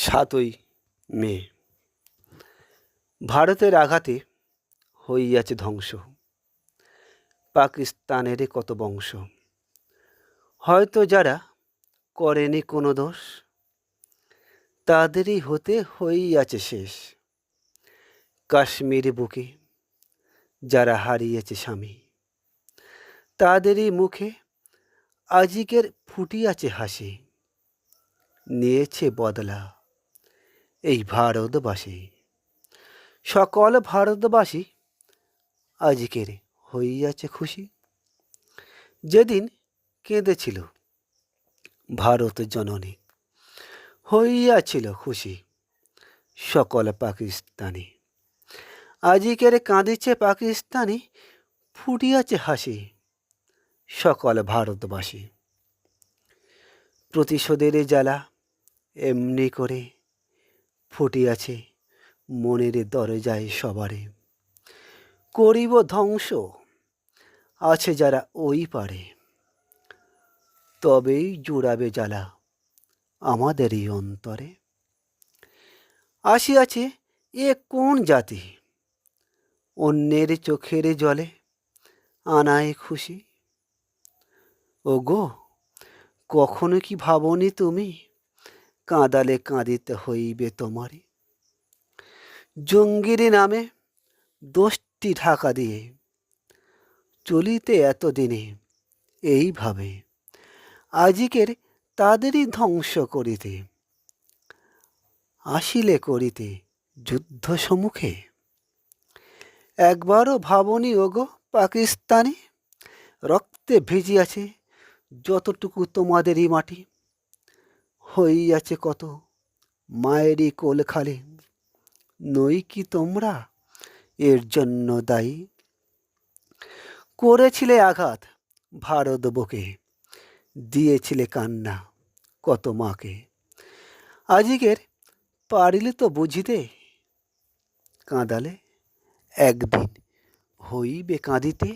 ৭ই মে ভারতের আঘাতে হইয়াছে ধ্বংস, পাকিস্তানের কত বংশ। হয়তো যারা করেনি কোনো দোষ, তাদেরই হতে হইয়াছে শেষ। কাশ্মীর বুকে যারা হারিয়েছে স্বামী, তাদেরই মুখে আজিকের ফুটিয়াছে হাসি। নিয়েছে বদলা এই ভারতবাসী, সকল ভারতবাসী আজকের হইয়াছে খুশি। যেদিন কেঁদেছিল ভারত জননী, হইয়াছিল খুশি সকল পাকিস্তানি। আজিকের কাঁদিছে পাকিস্তানি, ফুটিয়াছে হাসি সকল ভারতবাসী। প্রতিশোধের জ্বালা এমনি করে ফুটিয়াছে মনের দরজায় সবারে। করিব ধ্বংস আছে যারা ওই পারে, তবেই জুড়াবে জ্বালা আমাদেরই অন্তরে। আসিয়াছে এ কোন জাতি, অন্যের চোখের জলে আনায় খুশি। ওগো কখনো কি ভাবনি তুমি, কাঁদালে কাঁদিতে হইবে তোমারে। জঙ্গির নামে দোষটি ঢাকা দিয়ে চলিতে এতদিনে এইভাবে, আজিকের তাদেরই ধ্বংস করিতে আসিলে করিতে যুদ্ধ সম্মুখে। একবারও ভাবনি ওগো পাকিস্তানি, রক্তে ভিজিয়াছে যতটুকু তোমাদেরই মাটি। হইয়াছে কত মায়েরই কোল খালি, নই কি তোমরা এর জন্য দায়ী। করেছিলে আঘাত ভারত বুকে, দিয়েছিলে কান্না কত মাকে। আজিকের পারিলে তো বুঝিতে, কাঁদালে একদিন হইবে কাঁদিতে।